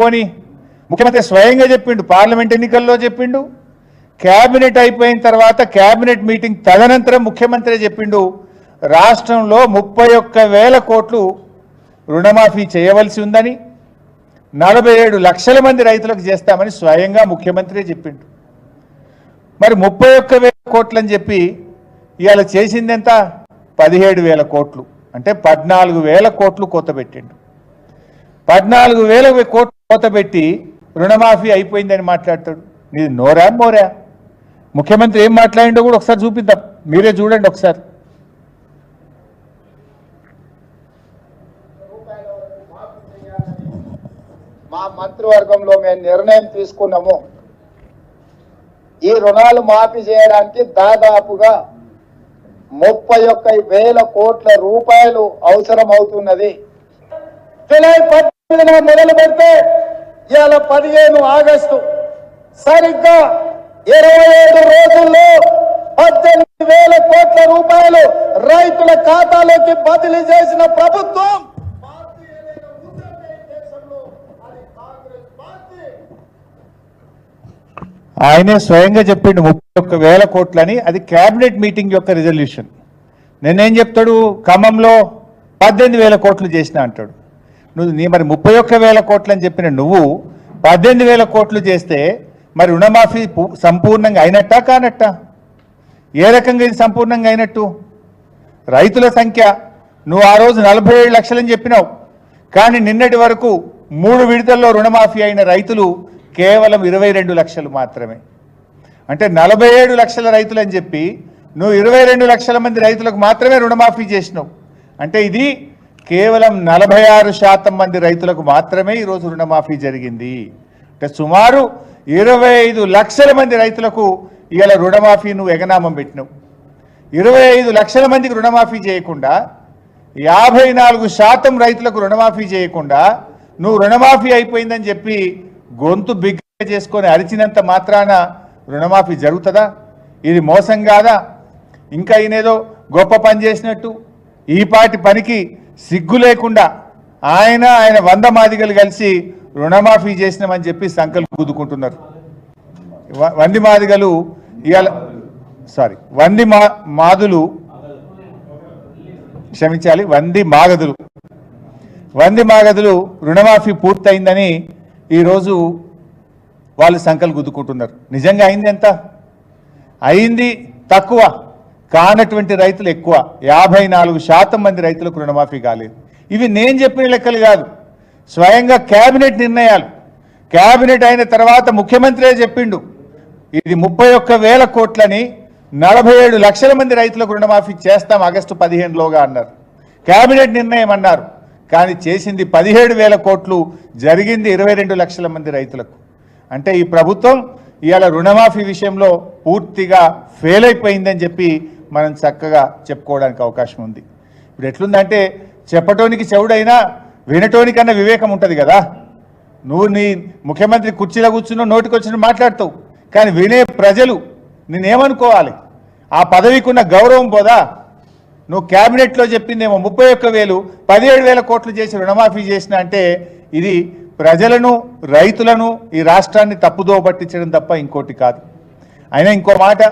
పోని ముఖ్యమంత్రి స్వయంగా చెప్పిండు, పార్లమెంట్ ఎన్నికల్లో చెప్పిండు, క్యాబినెట్ అయిపోయిన తర్వాత క్యాబినెట్ మీటింగ్ తదనంతరం ముఖ్యమంత్రి చెప్పిండు రాష్ట్రంలో 31,000 కోట్లు రుణమాఫీ చేయవలసి ఉందని, 47 లక్షల మంది రైతులకు చేస్తామని స్వయంగా ముఖ్యమంత్రి చెప్పిండు. మరి 31,000 కోట్లు అని చెప్పి ఇవాళ చేసింది ఎంత? 17,000 కోట్లు, అంటే 14,000 కోట్లు కోత పెట్టిండు. 14,000 కోట్లు కోత పెట్టి రుణమాఫీ అయిపోయిందని మాట్లాడతాడు. నీది నోరా మోరా? ముఖ్యమంత్రి ఏం మాట్లాడిండో కూడా ఒకసారి చూపిద్దాం, మీరే చూడండి ఒకసారి. మా మంత్రివర్గంలో మేము నిర్ణయం తీసుకున్నాము. ఈ రుణాలు మాఫీ చేయడానికి దాదాపుగా 31,000 కోట్ల రూపాయలు అవసరం అవుతున్నది. జూలై 18న మొదలు పెడితే ఇవాళ 15 ఆగస్టు, సరిగ్గా 27 రోజుల్లో 18,000 కోట్ల రూపాయలు రైతుల ఖాతాలోకి బదిలీ చేసిన ప్రభుత్వం ఆయనే స్వయంగా చెప్పిండు 31,000 కోట్లని. అది క్యాబినెట్ మీటింగ్ యొక్క రిజల్యూషన్. నేనేం చెప్తాడు, ఖమ్మంలో 18,000 కోట్లు చేసిన అంటాడు. నువ్వు మరి 31,000 కోట్లు అని చెప్పిన నువ్వు 18,000 కోట్లు చేస్తే మరి రుణమాఫీ సంపూర్ణంగా అయినట్టా కానట్టా? ఏ రకంగా ఇది సంపూర్ణంగా అయినట్టు? రైతుల సంఖ్య నువ్వు ఆ రోజు 47 లక్షలని చెప్పినావు, కానీ నిన్నటి వరకు 3 విడతల్లో రుణమాఫీ అయిన రైతులు కేవలం 22 లక్షలు మాత్రమే. అంటే 47 లక్షల రైతులు అని చెప్పి నువ్వు 22 లక్షల మంది రైతులకు మాత్రమే రుణమాఫీ చేసినావు. అంటే ఇది కేవలం 46% మంది రైతులకు మాత్రమే ఈరోజు రుణమాఫీ జరిగింది. అంటే సుమారు 25 లక్షల మంది రైతులకు ఇవాళ రుణమాఫీ నువ్వు ఎగనామం పెట్టినావు. 25 లక్షల మందికి రుణమాఫీ చేయకుండా 54% రైతులకు రుణమాఫీ చేయకుండా నువ్వు రుణమాఫీ అయిపోయిందని చెప్పి గొంతు బిగ్గ చేసుకొని అరిచినంత మాత్రాన రుణమాఫీ జరుగుతుందా? ఇది మోసం కాదా? ఇంకా ఈయనేదో గొప్ప పని చేసినట్టు ఈ పాటి పనికి సిగ్గు లేకుండా ఆయన 100 మాదిగలు కలిసి రుణమాఫీ చేసినామని చెప్పి సంకల్పం గుద్దుకుంటున్నారు. వంది మాదిగలు ఇవాళ వంది మాగదులు రుణమాఫీ పూర్తయిందని ఈరోజు వాళ్ళు సంకల్పం గుద్దుకుంటున్నారు. నిజంగా అయింది ఎంత? అయింది తక్కువ, కానటువంటి రైతులు ఎక్కువ. 54% మంది రైతులకు రుణమాఫీ కాలేదు. ఇవి నేను చెప్పిన లెక్కలు కాదు, స్వయంగా క్యాబినెట్ నిర్ణయాలు. క్యాబినెట్ అయిన తర్వాత ముఖ్యమంత్రే చెప్పిండు ఇది 31,000 కోట్లని 47 లక్షల మంది రైతులకు రుణమాఫీ చేస్తాం ఆగస్టు 15లోగా అన్నారు. క్యాబినెట్ నిర్ణయం అన్నారు, కానీ చేసింది 17,000 కోట్లు, జరిగింది 22 లక్షల మంది రైతులకు. అంటే ఈ ప్రభుత్వం ఇవాళ రుణమాఫీ విషయంలో పూర్తిగా ఫెయిల్ అయిపోయిందని చెప్పి మనం చక్కగా చెప్పుకోవడానికి అవకాశం ఉంది. ఇప్పుడు ఎట్లుందంటే చెప్పటోనికి చెవుడైనా వినటోనికన్నా వివేకం ఉంటుంది కదా. నువ్వు నీ ముఖ్యమంత్రి కుర్చీలో కూర్చున్నావు, నోటికొచ్చిన మాట్లాడుతావు, కానీ వినే ప్రజలు నేనేమనుకోవాలి? ఆ పదవికున్న గౌరవం పోదా? నువ్వు క్యాబినెట్లో చెప్పిందేమో 31,000, 17,000 కోట్లు చేసి రుణమాఫీ చేసిన అంటే ఇది ప్రజలను, రైతులను, ఈ రాష్ట్రాన్ని తప్పుదోవ పట్టించడం తప్ప ఇంకోటి కాదు. అయినా ఇంకో మాట,